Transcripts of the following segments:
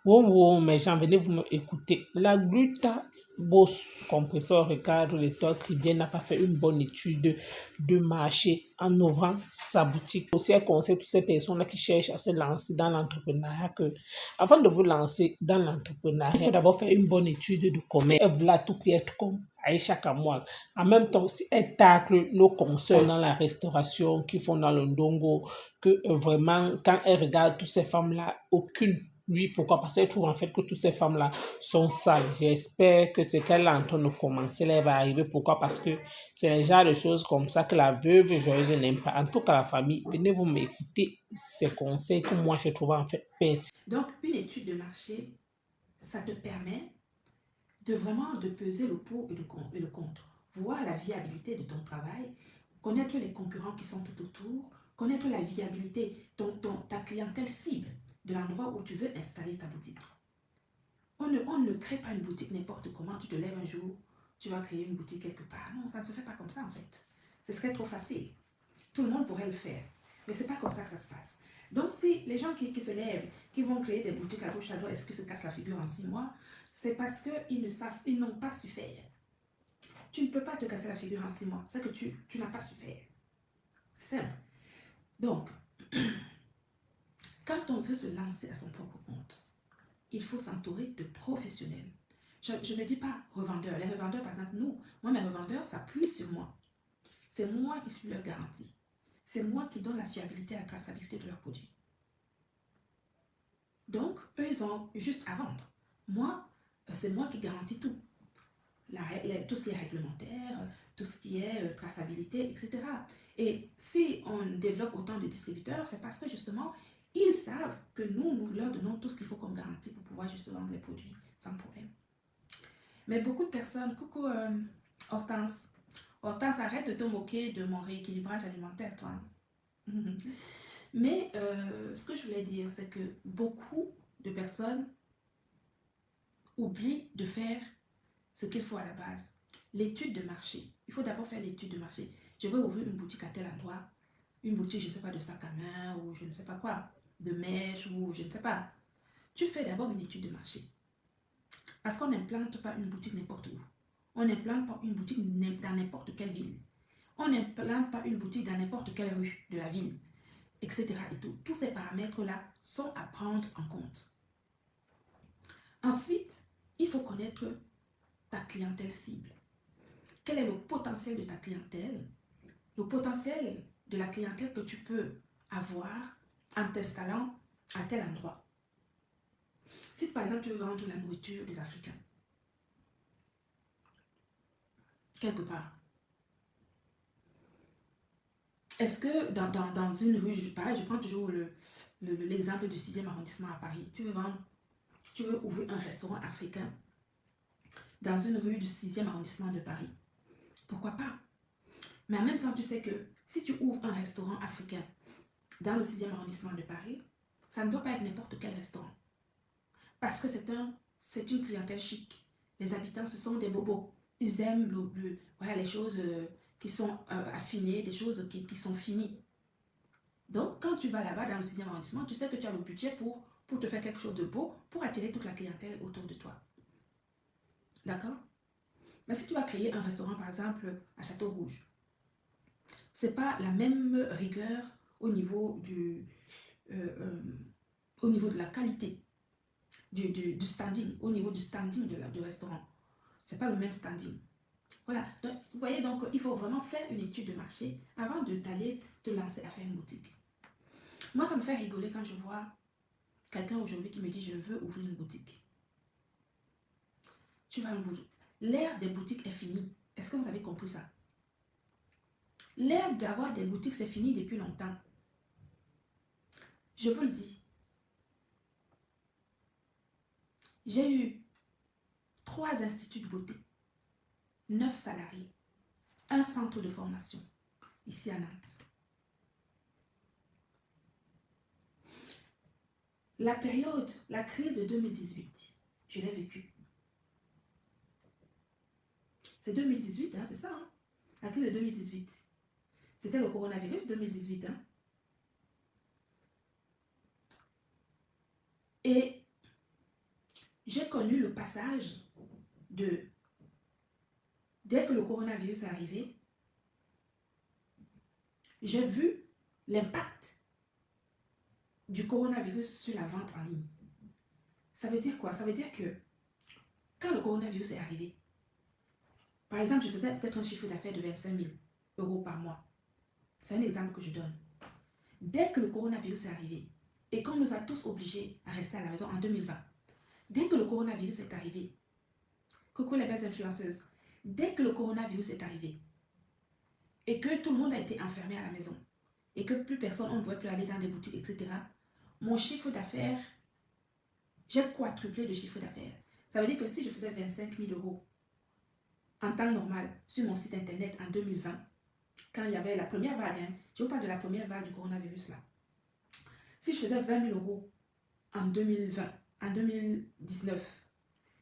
Wow, mes gens, venez vous me écouter. La Gluta Boss Compresseur regarde le qui bien n'a pas fait une bonne étude de marché en ouvrant sa boutique. Aussi, elle conseille toutes ces personnes-là qui cherchent à se lancer dans l'entrepreneuriat que, avant de vous lancer dans l'entrepreneuriat, il faut d'abord faire une bonne étude de commerce. Elle voulait tout être comme Aïcha Kamoise. En même temps, si elle tacle nos consoeurs dans la restauration, qui font dans le ndongo, que vraiment, quand elle regarde toutes ces femmes-là, aucune. Oui, pourquoi? Parce qu'elle trouve en fait que toutes ces femmes-là sont sales. J'espère que ce qu'elle est en train de commencer, là, elle va arriver. Pourquoi? Parce que c'est le genre de choses comme ça que la veuve joyeuse n'aime pas. En tout cas, la famille, venez vous m'écouter ces conseils que moi, j'ai trouvé en fait pertinents. Donc, une étude de marché, ça te permet de vraiment de peser le pour et le contre. Voir la viabilité de ton travail, connaître les concurrents qui sont tout autour, connaître la viabilité, ta clientèle cible de l'endroit où tu veux installer ta boutique. On ne crée pas une boutique n'importe comment. Tu te lèves un jour, tu vas créer une boutique quelque part. Non, ça ne se fait pas comme ça en fait. Ce serait trop facile. Tout le monde pourrait le faire. Mais ce n'est pas comme ça que ça se passe. Donc, si les gens qui se lèvent, qui vont créer des boutiques à gauche, à droite, est-ce qu'ils se cassent la figure en 6 mois? C'est parce qu'ils n'ont pas su faire. Tu ne peux pas te casser la figure en 6 mois. C'est que tu n'as pas su faire. C'est simple. Donc, quand on veut se lancer à son propre compte, il faut s'entourer de professionnels. Je ne dis pas revendeurs. Les revendeurs, par exemple, moi, mes revendeurs s'appuient sur moi. C'est moi qui suis leur garantie. C'est moi qui donne la fiabilité et la traçabilité de leurs produits. Donc, eux, ils ont juste à vendre. Moi, c'est moi qui garantis tout. Tout ce qui est réglementaire, tout ce qui est traçabilité, etc. Et si on développe autant de distributeurs, c'est parce que justement, ils savent que nous leur donnons tout ce qu'il faut comme garantie pour pouvoir justement vendre les produits sans problème. Mais beaucoup de personnes, coucou Hortense, Hortense, arrête de te moquer de mon rééquilibrage alimentaire, toi. Mais ce que je voulais dire, c'est que beaucoup de personnes oublient de faire ce qu'il faut à la base. L'étude de marché. Il faut d'abord faire l'étude de marché. Je veux ouvrir une boutique à tel endroit. Une boutique, je ne sais pas, de sac à main ou je ne sais pas quoi. De mèche ou je ne sais pas. Tu fais d'abord une étude de marché. Parce qu'on n'implante pas une boutique n'importe où. On n'implante pas une boutique dans n'importe quelle ville. On n'implante pas une boutique dans n'importe quelle rue de la ville, etc. Et tout. Tous ces paramètres-là sont à prendre en compte. Ensuite, il faut connaître ta clientèle cible. Quel est le potentiel de ta clientèle? Le potentiel de la clientèle que tu peux avoir en t'installant à tel endroit. Si par exemple tu veux vendre la nourriture des Africains, quelque part, est-ce que dans une rue, pareil, je prends toujours l'exemple du 6e arrondissement à Paris, tu veux ouvrir un restaurant africain dans une rue du 6e arrondissement de Paris. Pourquoi pas? Mais en même temps, tu sais que si tu ouvres un restaurant africain dans le 6e arrondissement de Paris, ça ne doit pas être n'importe quel restaurant. Parce que c'est une clientèle chic. Les habitants, ce sont des bobos. Ils aiment voilà, les choses qui sont affinées, des choses qui sont finies. Donc, quand tu vas là-bas dans le 6e arrondissement, tu sais que tu as le budget pour te faire quelque chose de beau, pour attirer toute la clientèle autour de toi. D'accord? Mais si tu vas créer un restaurant, par exemple, à Château-Rouge, ce n'est pas la même rigueur au niveau au niveau de la qualité, du standing, au niveau du standing du restaurant. Ce n'est pas le même standing. Voilà, donc, vous voyez, donc il faut vraiment faire une étude de marché avant d'aller te lancer à faire une boutique. Moi, ça me fait rigoler quand je vois quelqu'un aujourd'hui qui me dit « je veux ouvrir une boutique ». Tu vas ouvrir. L'ère des boutiques est finie. Est-ce que vous avez compris ça? L'ère d'avoir des boutiques, c'est fini depuis longtemps. Je vous le dis. J'ai eu 3 instituts de beauté, 9 salariés, un centre de formation ici à Nantes. La crise de 2018, je l'ai vécue. C'est 2018, hein, c'est ça, hein? La crise de 2018. C'était le coronavirus 2018, hein? Et j'ai connu le passage de, dès que le coronavirus est arrivé, j'ai vu l'impact du coronavirus sur la vente en ligne. Ça veut dire quoi? Ça veut dire que quand le coronavirus est arrivé, par exemple, je faisais peut-être un chiffre d'affaires de 25 000 euros par mois. C'est un exemple que je donne. Dès que le coronavirus est arrivé et qu'on nous a tous obligés à rester à la maison en 2020, dès que le coronavirus est arrivé, coucou les belles influenceuses, dès que le coronavirus est arrivé et que tout le monde a été enfermé à la maison et que plus personne, on ne pouvait plus aller dans des boutiques, etc., mon chiffre d'affaires, j'ai quadruplé le chiffre d'affaires. Ça veut dire que si je faisais 25 000 euros en temps normal sur mon site internet en 2020, quand il y avait la première vague, hein, je vous parle de la première vague du coronavirus là. Si je faisais 20 000 euros en 2020, en 2019,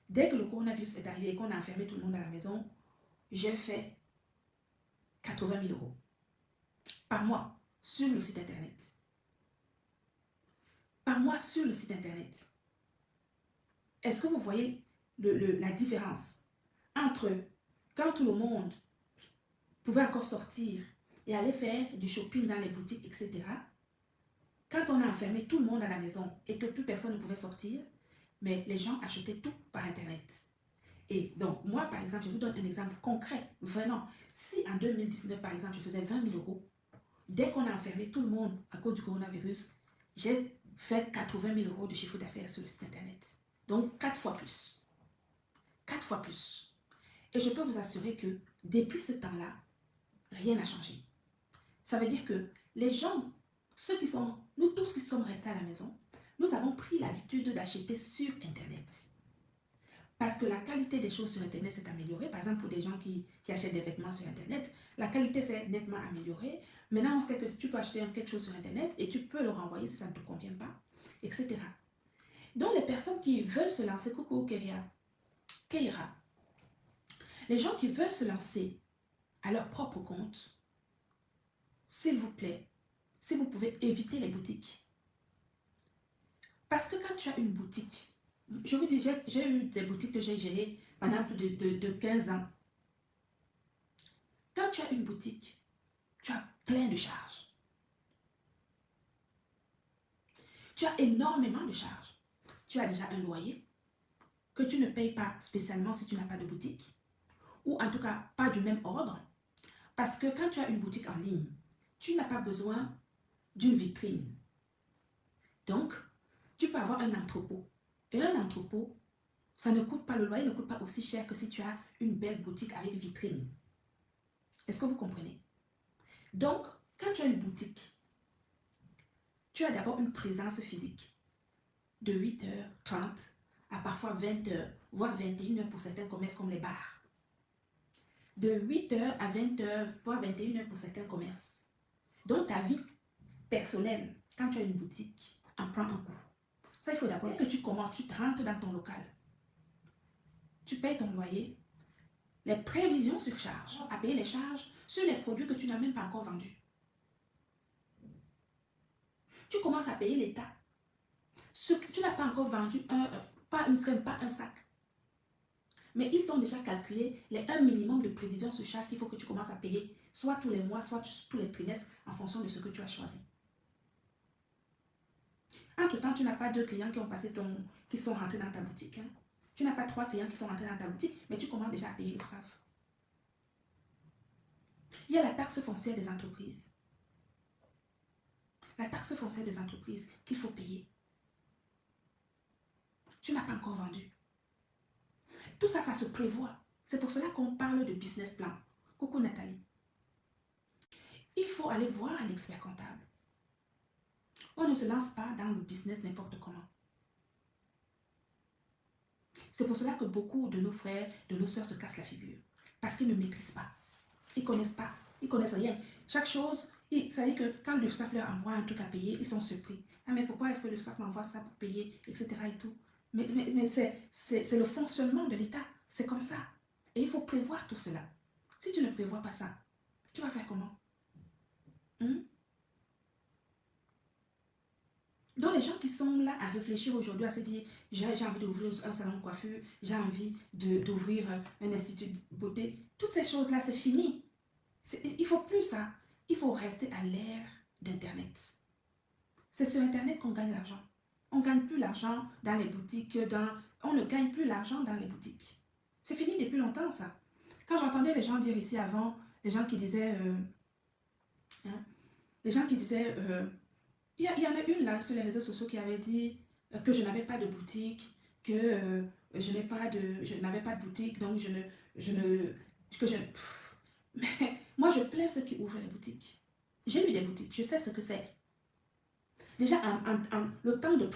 dès que le coronavirus est arrivé et qu'on a enfermé tout le monde à la maison, j'ai fait 80 000 euros par mois sur le site internet. Par mois sur le site internet. Est-ce que vous voyez la différence entre quand tout le monde pouvait encore sortir et aller faire du shopping dans les boutiques, etc. Quand on a enfermé tout le monde à la maison et que plus personne ne pouvait sortir, mais les gens achetaient tout par Internet. Et donc, moi, par exemple, je vous donne un exemple concret, vraiment. Si en 2019, par exemple, je faisais 20 000 euros, dès qu'on a enfermé tout le monde à cause du coronavirus, j'ai fait 80 000 euros de chiffre d'affaires sur le site Internet. Donc, 4 fois plus. 4 fois plus. Et je peux vous assurer que depuis ce temps-là, rien n'a changé. Ça veut dire que les gens, nous tous qui sommes restés à la maison, nous avons pris l'habitude d'acheter sur Internet. Parce que la qualité des choses sur Internet s'est améliorée. Par exemple, pour des gens qui achètent des vêtements sur Internet, la qualité s'est nettement améliorée. Maintenant, on sait que tu peux acheter quelque chose sur Internet et tu peux le renvoyer si ça ne te convient pas, etc. Donc, les personnes qui veulent se lancer, coucou Keira, les gens qui veulent se lancer à leur propre compte, s'il vous plaît, si vous pouvez éviter les boutiques. Parce que quand tu as une boutique, je vous dis, j'ai eu des boutiques que j'ai gérées pendant plus de 15 ans. Quand tu as une boutique, tu as plein de charges. Tu as énormément de charges. Tu as déjà un loyer que tu ne payes pas spécialement si tu n'as pas de boutique, ou en tout cas pas du même ordre. Parce que quand tu as une boutique en ligne, tu n'as pas besoin d'une vitrine. Donc, tu peux avoir un entrepôt. Et un entrepôt, ça ne coûte pas, le loyer ne coûte pas aussi cher que si tu as une belle boutique avec vitrine. Est-ce que vous comprenez? Donc, quand tu as une boutique, tu as d'abord une présence physique de 8h30 à parfois 20h, voire 21h pour certains commerces comme les bars. De 8h à 20h, voire 21h pour certains commerces. Donc, ta vie personnelle, quand tu as une boutique, en prend un coup. Ça, il faut d'abord que tu commences, tu te rentres dans ton local. Tu payes ton loyer, les prévisions sur charge, à payer les charges sur les produits que tu n'as même pas encore vendus. Tu commences à payer l'État. Tu n'as pas encore vendu pas une crème, pas un sac. Mais ils t'ont déjà calculé un minimum de prévisions sur charge qu'il faut que tu commences à payer, soit tous les mois, soit tous les trimestres, en fonction de ce que tu as choisi. Entre-temps, tu n'as pas 2 clients qui sont rentrés dans ta boutique. Hein. Tu n'as pas 3 clients qui sont rentrés dans ta boutique, mais tu commences déjà à payer le SAF. Il y a la taxe foncière des entreprises. La taxe foncière des entreprises qu'il faut payer. Tu n'as pas encore vendu. Tout ça, ça se prévoit. C'est pour cela qu'on parle de business plan. Coucou Nathalie. Il faut aller voir un expert comptable. On ne se lance pas dans le business n'importe comment. C'est pour cela que beaucoup de nos frères, de nos soeurs se cassent la figure. Parce qu'ils ne maîtrisent pas. Ils ne connaissent pas. Ils ne connaissent rien. Chaque chose, ça veut dire que quand le SAF leur envoie un truc à payer, ils sont surpris. Ah mais pourquoi est-ce que le SAF m'envoie ça pour payer, etc. et tout. Mais c'est le fonctionnement de l'État. C'est comme ça. Et il faut prévoir tout cela. Si tu ne prévois pas ça, tu vas faire comment? Donc, les gens qui sont là à réfléchir aujourd'hui, à se dire, j'ai envie d'ouvrir un salon de coiffure, j'ai envie d'ouvrir un institut de beauté, toutes ces choses-là, c'est fini. Il ne faut plus ça. Il faut rester à l'ère d'Internet. C'est sur Internet qu'on gagne l'argent. On ne gagne plus l'argent dans les boutiques, on ne gagne plus l'argent dans les boutiques. C'est fini depuis longtemps, ça. Quand j'entendais les gens dire ici avant, les gens qui disaient, hein, les gens qui disaient, il y en a une là sur les réseaux sociaux qui avait dit que je n'avais pas de boutique, que je n'avais pas de boutique, donc que je, mais moi je plains ceux qui ouvrent les boutiques. J'ai eu des boutiques, je sais ce que c'est. Déjà, le temps de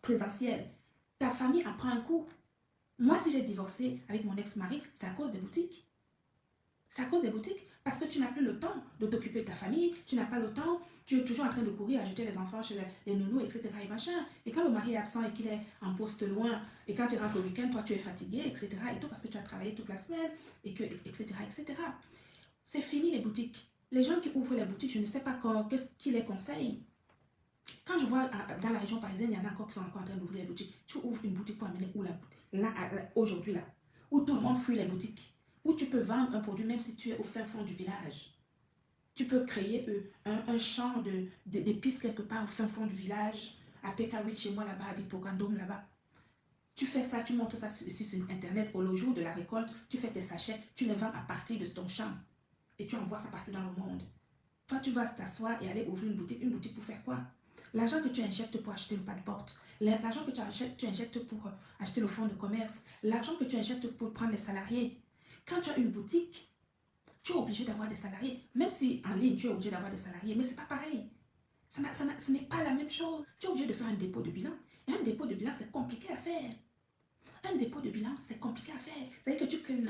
présentiel, ta famille en prend un coup. Moi, si j'ai divorcé avec mon ex-mari, c'est à cause des boutiques. C'est à cause des boutiques. Parce que tu n'as plus le temps de t'occuper de ta famille, tu n'as pas le temps, tu es toujours en train de courir, à jeter les enfants chez les nounous, etc. Et machin. Et quand le mari est absent et qu'il est en poste loin, et quand tu rentres au week-end, toi tu es fatigué, etc. Et tout parce que tu as travaillé toute la semaine, etc. etc. C'est fini les boutiques. Les gens qui ouvrent les boutiques, je ne sais pas qu'est-ce qui les conseille. Quand je vois dans la région parisienne, il y en a encore qui sont encore en train d'ouvrir les boutiques. Tu ouvres une boutique pour amener où là, aujourd'hui là, où tout le monde fuit les boutiques, où tu peux vendre un produit même si tu es au fin fond du village. Tu peux créer un champ d'épices quelque part au fin fond du village, à Pekawit chez moi là-bas, à Bipokandom là-bas. Tu fais ça, tu montres ça sur Internet. Au jour de la récolte, tu fais tes sachets, tu les vends à partir de ton champ et tu envoies ça partout dans le monde. Toi, tu vas t'asseoir et aller ouvrir une boutique pour faire quoi? L'argent que tu injectes pour acheter le pas de porte, l'argent que tu injectes pour acheter le fonds de commerce, l'argent que tu injectes pour prendre les salariés. Quand tu as une boutique, tu es obligé d'avoir des salariés. Même si en ligne, tu es obligé d'avoir des salariés, mais ce n'est pas pareil. Ce n'est pas la même chose. Tu es obligé de faire un dépôt de bilan. Et un dépôt de bilan, c'est compliqué à faire. Un dépôt de bilan, c'est compliqué à faire. C'est-à-dire que tu crées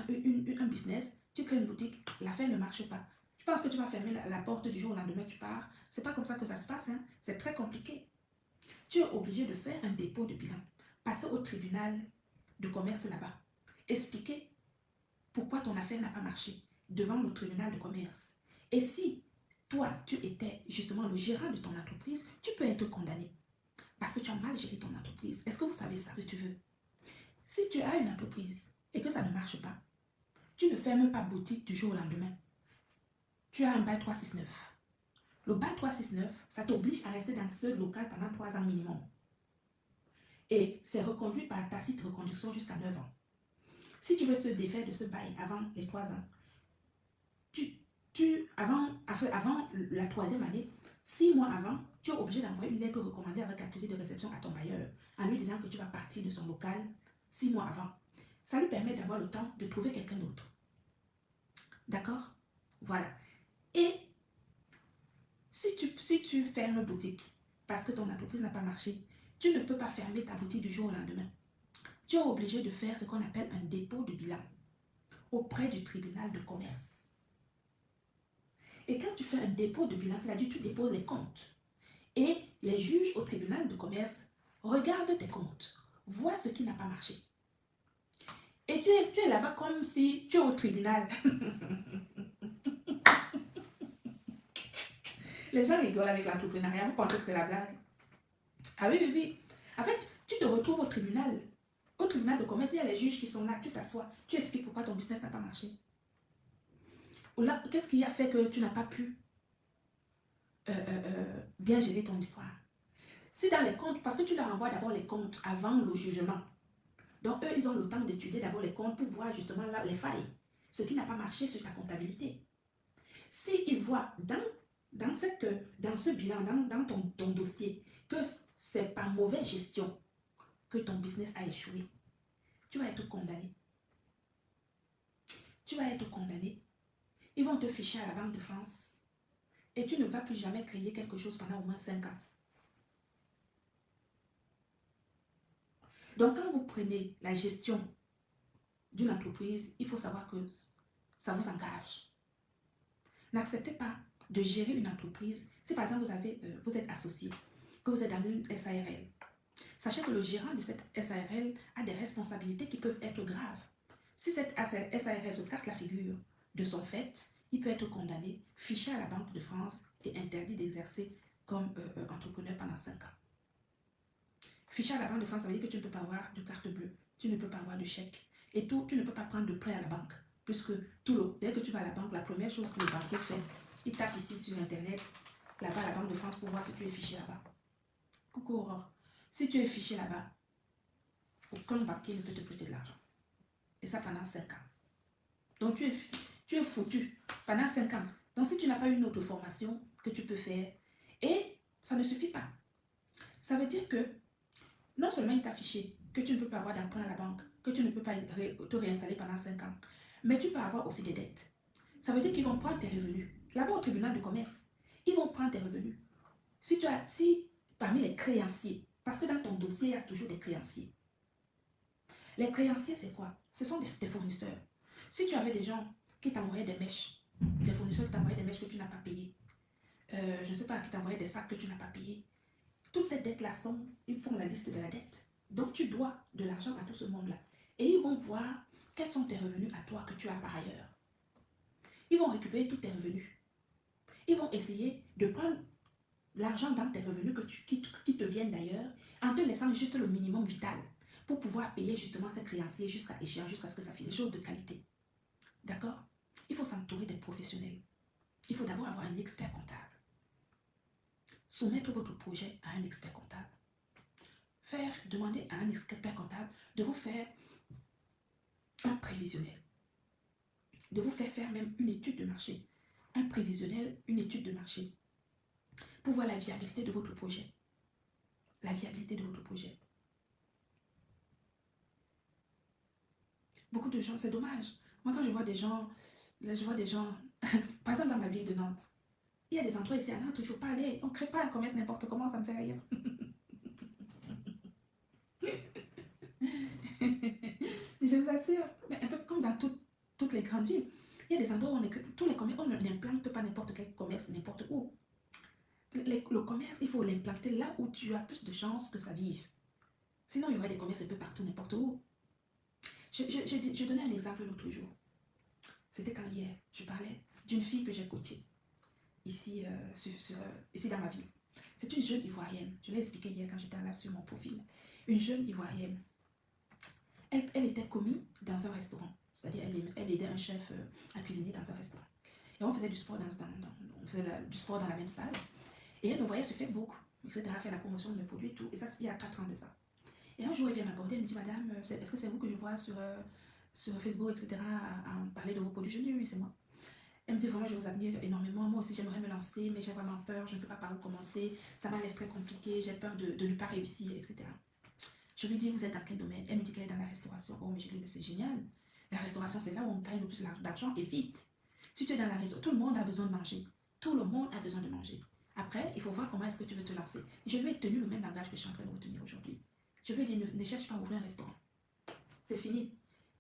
un business, tu crées une boutique, l'affaire ne marche pas. Tu penses que tu vas fermer la porte du jour au lendemain, tu pars. C'est pas comme ça que ça se passe. Hein. C'est très compliqué. Tu es obligé de faire un dépôt de bilan. Passer au tribunal de commerce là-bas. Expliquer pourquoi ton affaire n'a pas marché devant le tribunal de commerce. Et si toi, tu étais justement le gérant de ton entreprise, tu peux être condamné parce que tu as mal géré ton entreprise. Est-ce que vous savez ça que tu veux? Si tu as une entreprise et que ça ne marche pas, tu ne fermes pas boutique du jour au lendemain. Tu as un bail 369. Le bail 369, ça t'oblige à rester dans ce local pendant 3 ans minimum. Et c'est reconduit par tacite reconduction jusqu'à 9 ans. Si tu veux se défaire de ce bail avant les 3 ans, avant la 3e année, 6 mois avant, tu es obligé d'envoyer une lettre recommandée avec accusé de réception à ton bailleur en lui disant que tu vas partir de son local 6 mois avant. Ça lui permet d'avoir le temps de trouver quelqu'un d'autre. D'accord? Voilà. Et si tu fermes boutique parce que ton entreprise n'a pas marché, tu ne peux pas fermer ta boutique du jour au lendemain. Tu es obligé de faire ce qu'on appelle un dépôt de bilan auprès du tribunal de commerce. Et quand tu fais un dépôt de bilan, c'est-à-dire tu déposes les comptes. Et les juges au tribunal de commerce regardent tes comptes, voient ce qui n'a pas marché. Et tu es là-bas comme si tu es au tribunal. Les gens rigolent avec l'entrepreneuriat, vous pensez que c'est la blague? Ah oui, oui, oui. En fait, tu te retrouves au tribunal. Au tribunal de commerce, il y a les juges qui sont là, tu t'assois, tu expliques pourquoi ton business n'a pas marché. Ou là, qu'est-ce qui a fait que tu n'as pas pu bien gérer ton histoire? Si dans les comptes, parce que tu leur envoies d'abord les comptes avant le jugement. Donc, eux, ils ont le temps d'étudier d'abord les comptes pour voir justement là, les failles. Ce qui n'a pas marché sur ta comptabilité. S'ils voient dans ce bilan, dans ton dossier, que c'est par mauvaise gestion que ton business a échoué, tu vas être condamné. Tu vas être condamné. Ils vont te ficher à la Banque de France et tu ne vas plus jamais créer quelque chose pendant au moins 5 ans. Donc, quand vous prenez la gestion d'une entreprise, il faut savoir que ça vous engage. N'acceptez pas de gérer une entreprise. Si par exemple vous êtes associé, que vous êtes dans une SARL, sachez que le gérant de cette SARL a des responsabilités qui peuvent être graves. Si cette SARL se casse la figure de son fait, il peut être condamné, fiché à la Banque de France et interdit d'exercer comme entrepreneur pendant 5 ans. Fiché à la Banque de France, ça veut dire que tu ne peux pas avoir de carte bleue, tu ne peux pas avoir de chèque. Et tout, tu ne peux pas prendre de prêt à la banque. Puisque dès que tu vas à la banque, la première chose que le banquier fait, il tape ici sur Internet, là-bas à la Banque de France pour voir si tu es fiché là-bas. Coucou Aurore. Si tu es fiché là-bas, aucun banquier ne peut te prêter de l'argent. Et ça pendant 5 ans. Donc tu es foutu pendant 5 ans. Donc si tu n'as pas une autre formation que tu peux faire, et ça ne suffit pas. Ça veut dire que non seulement il t'a fiché que tu ne peux pas avoir d'emprunt à la banque, que tu ne peux pas te réinstaller pendant 5 ans, mais tu peux avoir aussi des dettes. Ça veut dire qu'ils vont prendre tes revenus. Là-bas au tribunal de commerce, ils vont prendre tes revenus. Si parmi les créanciers, parce que dans ton dossier, il y a toujours des créanciers. Les créanciers, c'est quoi? Ce sont des fournisseurs. Si tu avais des gens qui t'envoyaient des mèches, des fournisseurs qui t'envoyaient des mèches que tu n'as pas payées, je ne sais pas, qui t'envoyaient des sacs que tu n'as pas payés, toutes ces dettes-là ils font la liste de la dette. Donc tu dois de l'argent à tout ce monde-là. Et ils vont voir quels sont tes revenus à toi que tu as par ailleurs. Ils vont récupérer tous tes revenus. Ils vont essayer de prendre l'argent dans tes revenus qui te viennent d'ailleurs, en te laissant juste le minimum vital pour pouvoir payer justement ces créanciers jusqu'à échéance, jusqu'à ce que ça finisse. Des choses de qualité. D'accord? Il faut s'entourer des professionnels. Il faut d'abord avoir un expert comptable. Soumettre votre projet à un expert comptable. Demander à un expert comptable de vous faire un prévisionnel. De vous faire même une étude de marché. Un prévisionnel, une étude de marché. Pour voir la viabilité de votre projet. La viabilité de votre projet. Beaucoup de gens, c'est dommage. Moi, quand je vois des gens, par exemple dans ma ville de Nantes, il y a des endroits ici à Nantes où il ne faut pas aller. On ne crée pas un commerce n'importe comment, ça me fait rire. Je vous assure, mais un peu comme dans toutes les grandes villes, il y a des endroits où tous les commerces, on n'implante pas n'importe quel commerce, n'importe où. Le commerce, il faut l'implanter là où tu as plus de chances que ça vive. Sinon, il y aura des commerces un peu partout, n'importe où. Je donnais un exemple l'autre jour. C'était quand hier, je parlais d'une fille que j'ai coachée, ici, ici dans ma ville. C'est une jeune Ivoirienne. Je l'ai expliqué hier quand j'étais en live sur mon profil. Une jeune Ivoirienne. Elle était commis dans un restaurant. C'est-à-dire, elle aidait un chef à cuisiner dans un restaurant. Et on faisait du sport du sport dans la même salle. Et elle me voyait sur Facebook, etc., faire la promotion de mes produits et tout. Et ça, il y a 4 ans de ça. Et un jour, elle vient m'aborder, elle me dit, madame, est-ce que c'est vous que je vois sur Facebook, etc., à parler de vos produits? Je lui dis, oui, c'est moi. Elle me dit, vraiment, je vous admire énormément. Moi aussi, j'aimerais me lancer, mais j'ai vraiment peur. Je ne sais pas par où commencer. Ça m'a l'air très compliqué. J'ai peur de ne pas réussir, etc. Je lui dis, vous êtes dans quel domaine? Elle me dit qu'elle est dans la restauration. Oh, mais je lui dis, c'est génial. La restauration, c'est là où on gagne le plus d'argent et vite. Si tu es dans la restauration, tout le monde a besoin de manger. Tout le monde a besoin de manger. Après, il faut voir comment est-ce que tu veux te lancer. Je lui ai tenu le même langage que je suis en train de retenir aujourd'hui. Je lui ai dit, ne cherche pas à ouvrir un restaurant. C'est fini.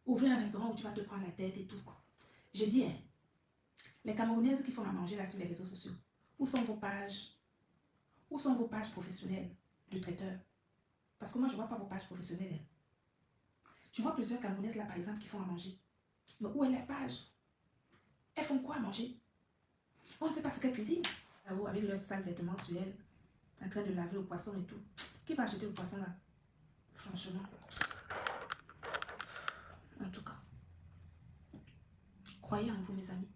Ouvrir un restaurant où tu vas te prendre la tête et tout ça. Je dis, hein, les Camerounaises qui font à manger là sur les réseaux sociaux, où sont vos pages? Où sont vos pages professionnelles de traiteurs? Parce que moi, je ne vois pas vos pages professionnelles. Hein. Je vois plusieurs Camerounaises là, par exemple, qui font à manger. Mais où est la page? Elles font quoi à manger? On ne sait pas ce qu'elles cuisinent. Avec leurs sales vêtements sur elles, en train de laver le poisson et tout. Qui va acheter le poisson là? Franchement. En tout cas. Croyez en vous, mes amis.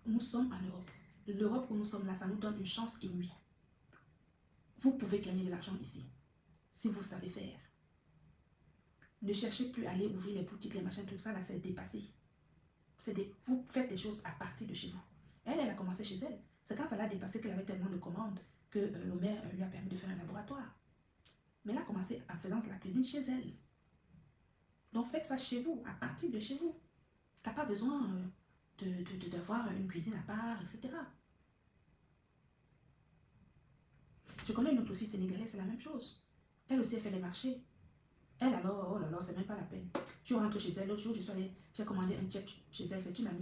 Nous sommes en Europe. L'Europe où nous sommes là, ça nous donne une chance inouïe. Vous pouvez gagner de l'argent ici, si vous savez faire. Ne cherchez plus à aller ouvrir les boutiques, les machins, tout ça, là, c'est dépassé. Vous faites des choses à partir de chez vous. Elle a commencé chez elle. C'est quand ça l'a dépassé qu'elle avait tellement de commandes que le maire lui a permis de faire un laboratoire. Mais elle a commencé en faisant la cuisine chez elle. Donc faites ça chez vous, à partir de chez vous. Tu n'as pas besoin d'avoir une cuisine à part, etc. Je connais une autre fille sénégalaise, c'est la même chose. Elle aussi, elle fait les marchés. Elle alors, oh là là, c'est même pas la peine. Tu rentres chez elle, l'autre jour, j'ai commandé un tchèque chez elle, c'est une amie.